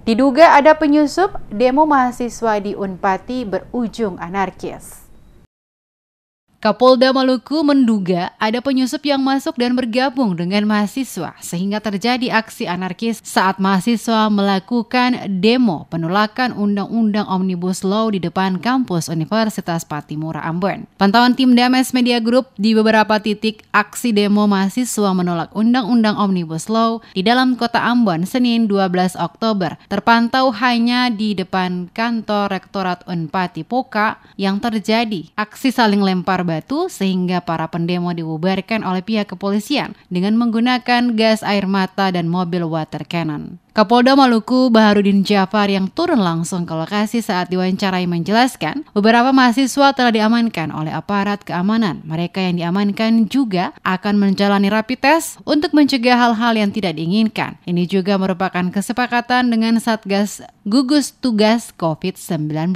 Diduga ada penyusup, demo mahasiswa di Unpati berujung anarkis. Kapolda Maluku menduga ada penyusup yang masuk dan bergabung dengan mahasiswa sehingga terjadi aksi anarkis saat mahasiswa melakukan demo penolakan Undang-Undang Omnibus Law di depan kampus Universitas Patimura Ambon. Pantauan tim DMS Media Group di beberapa titik aksi demo mahasiswa menolak Undang-Undang Omnibus Law di dalam kota Ambon Senin 12 Oktober terpantau hanya di depan kantor Rektorat Unpati Poka yang terjadi aksi saling lempar batu sehingga para pendemo dibubarkan oleh pihak kepolisian dengan menggunakan gas air mata dan mobil water cannon. Kapolda Maluku Baharudin Jafar yang turun langsung ke lokasi saat diwawancarai menjelaskan beberapa mahasiswa telah diamankan oleh aparat keamanan. Mereka yang diamankan juga akan menjalani rapid test untuk mencegah hal-hal yang tidak diinginkan. Ini juga merupakan kesepakatan dengan Satgas Gugus Tugas COVID-19.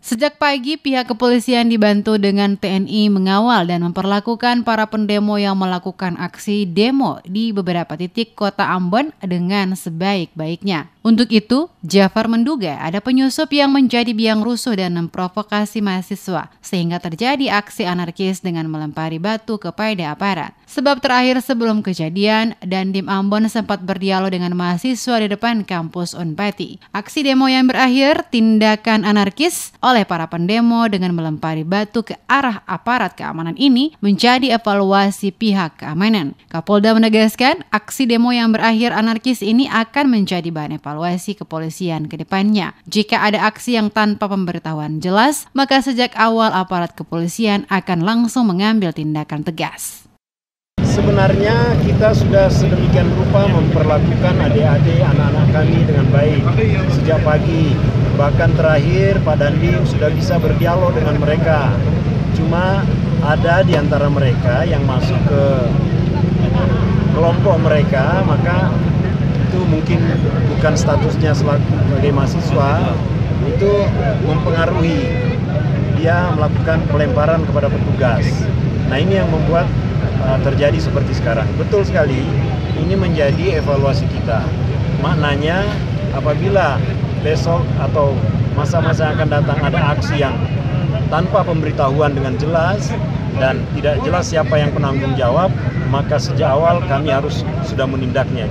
Sejak pagi, pihak kepolisian dibantu dengan TNI mengawal dan memperlakukan para pendemo yang melakukan aksi demo di beberapa titik kota Ambon dengan sebaik-baiknya. Untuk itu, Jafar menduga ada penyusup yang menjadi biang rusuh dan memprovokasi mahasiswa, sehingga terjadi aksi anarkis dengan melempari batu kepada aparat. Sebab terakhir sebelum kejadian, Dandim Ambon sempat berdialog dengan mahasiswa di depan kampus Unpati. Aksi demo yang berakhir tindakan anarkis oleh para pendemo dengan melempari batu ke arah aparat keamanan ini menjadi evaluasi pihak keamanan. Kapolda menegaskan aksi demo yang berakhir anarkis ini akan menjadi bahan evaluasi kepolisian ke depannya. Jika ada aksi yang tanpa pemberitahuan jelas, maka sejak awal aparat kepolisian akan langsung mengambil tindakan tegas. Sebenarnya kita sudah sedemikian rupa memperlakukan adik-adik anak-anak kami dengan baik sejak pagi. Bahkan terakhir Pak Dandim sudah bisa berdialog dengan mereka. Cuma ada di antara mereka yang masuk ke kelompok mereka, maka itu mungkin bukan statusnya sebagai mahasiswa, itu mempengaruhi dia melakukan pelemparan kepada petugas. Nah, ini yang membuat terjadi seperti sekarang. Betul sekali, ini menjadi evaluasi kita. Maknanya apabila besok atau masa-masa yang akan datang ada aksi yang tanpa pemberitahuan dengan jelas dan tidak jelas siapa yang penanggung jawab, maka sejak awal kami harus sudah menindaknya.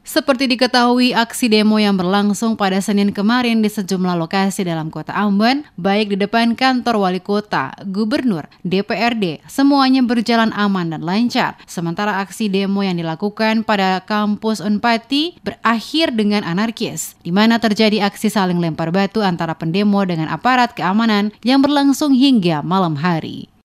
Seperti diketahui, aksi demo yang berlangsung pada Senin kemarin di sejumlah lokasi dalam kota Ambon, baik di depan kantor wali kota, gubernur, DPRD, semuanya berjalan aman dan lancar. Sementara aksi demo yang dilakukan pada kampus Unpati berakhir dengan anarkis, di mana terjadi aksi saling lempar batu antara pendemo dengan aparat keamanan yang berlangsung hingga malam hari.